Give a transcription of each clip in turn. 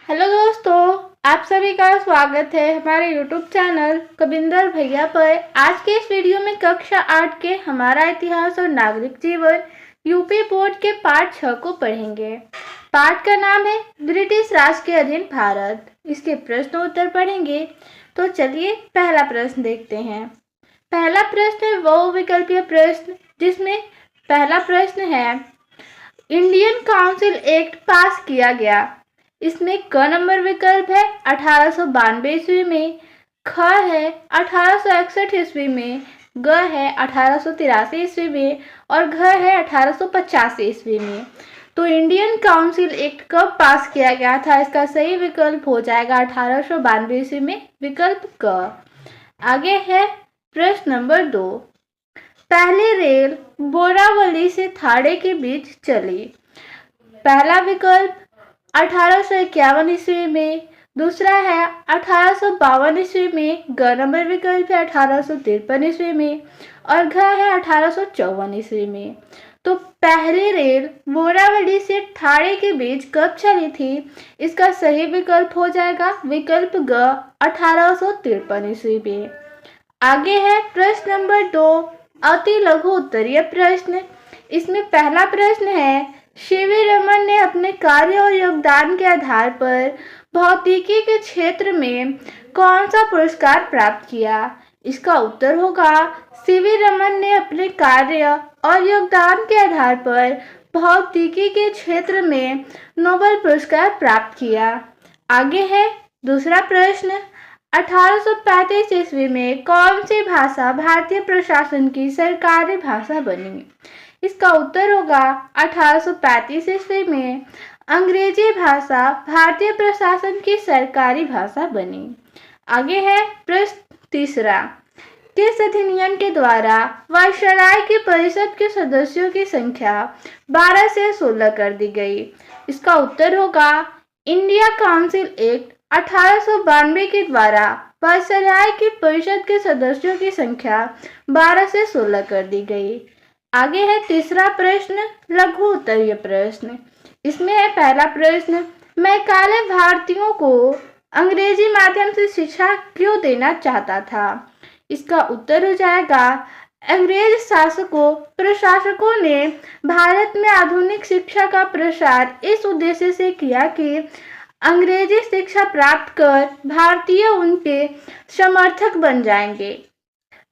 Hello दोस्तों, आप सभी का स्वागत है हमारे यूट्यूब चैनल कविंदर भैया पर। आज के इस वीडियो में कक्षा 8 के हमारा इतिहास और नागरिक जीवन यूपी बोर्ड के पाठ 6 को पढ़ेंगे। पाठ का नाम है ब्रिटिश राज के अधीन भारत। इसके प्रश्न उत्तर पढ़ेंगे। तो चलिए पहला प्रश्न देखते हैं। पहला प्रश्न है बहुविकल्पीय प्रश्न, जिसमें पहला प्रश्न है इंडियन काउंसिल एक्ट पास किया गया। इसमें क नंबर विकल्प है 1892 ईस्वी में, ख है 1861 ईस्वी में, ग है 1883 ईस्वी में और घ है 1885 ईस्वी में। तो इंडियन काउंसिल एक्ट कब पास किया गया था? इसका सही विकल्प हो जाएगा 1892 ईस्वी में, विकल्प क। आगे है प्रश्न नंबर 2। पहली रेल बोरावली से थाड़े के बीच चली। पहला विकल्प 1851 ईस्वी में, दूसरा है 1852 ईस्वी में, ग नंबर विकल्प है 1853 ईस्वी में और घ है 1854 ईस्वी में। तो पहली रेल बोरावली से ठाणे के बीच कब चली थी? इसका सही विकल्प हो जाएगा विकल्प ग 1853 ईस्वी में। आगे है प्रश्न नंबर 2, अति लघु उत्तरीय प्रश्न। इसमें पहला प्रश्न है सीवी रमन ने अपने कार्य और योगदान के आधार पर भौतिकी के क्षेत्र में कौन सा पुरस्कार प्राप्त किया? इसका उत्तर होगा सीवी रमन ने अपने कार्य और योगदान के आधार पर भौतिकी के क्षेत्र में नोबेल पुरस्कार प्राप्त किया। आगे है दूसरा प्रश्न, 1835 ईस्वी में कौन सी भाषा भारतीय प्रशासन की सरकारी भाषा बनी? इसका उत्तर होगा 1835 ईस्वी में अंग्रेजी भाषा भारतीय प्रशासन की सरकारी भाषा बनी। आगे है प्रश्न तीसरा, किस अधिनियम के द्वारा वायसराय की परिषद के सदस्यों की संख्या 12 से 16 कर दी गई? इसका उत्तर होगा इंडिया काउंसिल एक्ट 1892 के द्वारा वायसराय की परिषद के सदस्यों की संख्या 12 से 16 कर दी गई। आगे है तीसरा प्रश्न, लघु उत्तरीय प्रश्न। इसमें है पहला प्रश्न, मैकाले भारतीयों को अंग्रेजी माध्यम से शिक्षा क्यों देना चाहता था? इसका उत्तर हो जाएगा अंग्रेज प्रशासकों ने भारत में आधुनिक शिक्षा का प्रसार इस उद्देश्य से किया कि अंग्रेजी शिक्षा प्राप्त कर भारतीय उनके समर्थक बन जाएंगे।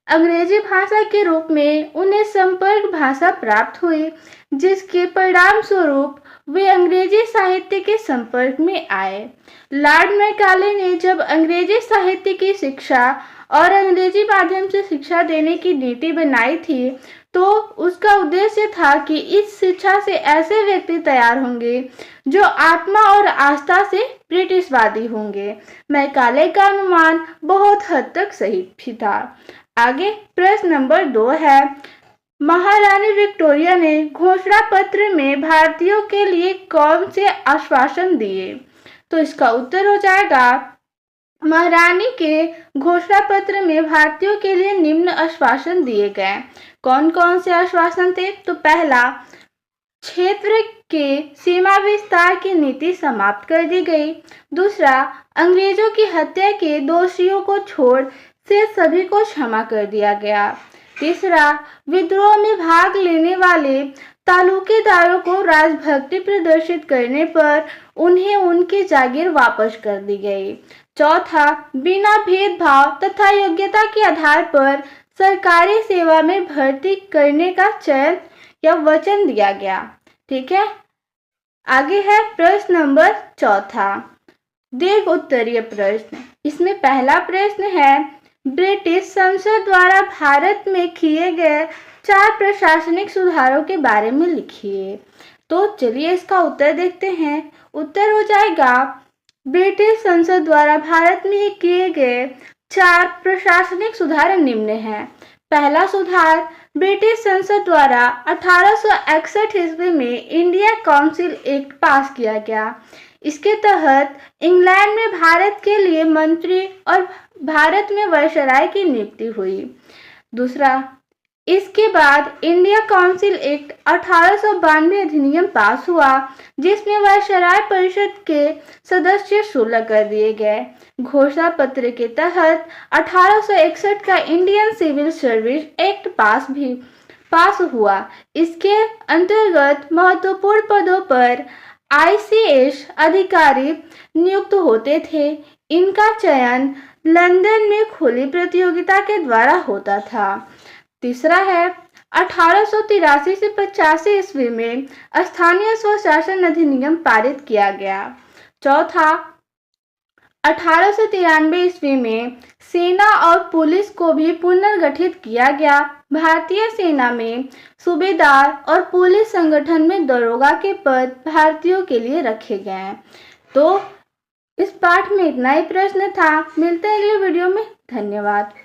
अंग्रेजी भाषा के रूप में उन्हें संपर्क भाषा प्राप्त हुई, जिसके परिणाम स्वरूप वे अंग्रेजी साहित्य के संपर्क में आए। लॉर्ड मैकाले ने जब अंग्रेजी साहित्य की शिक्षा और अंग्रेजी माध्यम से शिक्षा देने की नीति बनाई थी, तो उसका उद्देश्य था कि इस शिक्षा से ऐसे व्यक्ति तैयार होंगे जो आत्मा और आस्था से ब्रिटिशवादी होंगे। मैकाले का अनुमान बहुत हद तक सही भी था। आगे प्रश्न नंबर 2 है, महारानी विक्टोरिया ने घोषणा पत्र में भारतीयों के लिए कौन से आश्वासन दिए? तो इसका उत्तर हो जाएगा महारानी के घोषणा पत्र में भारतीयों के लिए निम्न आश्वासन दिए गए। कौन कौन से आश्वासन थे? तो पहला, क्षेत्र के सीमा विस्तार की नीति समाप्त कर दी गई। दूसरा, अंग्रेजों की हत्या के दोषियों को छोड़ से सभी को क्षमा कर दिया गया। तीसरा, विद्रोह में भाग लेने वाले तालुकेदारों को राजभक्ति प्रदर्शित करने पर उन्हें उनकी जागीर वापस कर दी गई। चौथा, बिना भेदभाव तथा योग्यता के आधार पर सरकारी सेवा में भर्ती करने का चयन या वचन दिया गया। ठीक है। आगे है प्रश्न नंबर 4, दीर्घ उत्तरीय प्रश्न। इसमें पहला प्रश्न है, ब्रिटिश संसद द्वारा भारत में किए गए 4 प्रशासनिक सुधारों के बारे में लिखिए। तो चलिए इसका उत्तर देखते हैं। उत्तर हो जाएगा ब्रिटिश संसद द्वारा भारत में किए गए 4 प्रशासनिक सुधार निम्न हैं। पहला सुधार, ब्रिटिश संसद द्वारा 1861 ईस्वी में इंडिया काउंसिल एक्ट पास किया गया। इसके तहत इंग्लैंड में भारत के लिए मंत्री और भारत में वायसराय की नियुक्ति हुई। दूसरा, इसके बाद इंडिया काउंसिल एक्ट 1892 अधिनियम पास हुआ, जिसमें वायसराय परिषद के सदस्य 16 कर दिए गए। घोषणा पत्र के तहत 1861 का Indian Civil Service Act pass हुआ। इसके अंतर्गत महत्वपूर्ण पदों पर ICS अधिकारी नियुक्त होते थे। इनका चयन लंदन में खुली प्रतियोगिता के द्वारा होता था। तीसरा है 1883 से 85 ईस्वी में स्थानीय स्वशासन अधिनियम पारित किया गया। चौथा 1893 ईस्वी में सेना और पुलिस को भी पुनर्गठित किया गया। भारतीय सेना में सूबेदार और पुलिस संगठन में दरोगा के पद भारतीयों के लिए रखे गए। तो इस पाठ में इतना ही प्रश्न था। मिलते हैं अगले वीडियो में। धन्यवाद।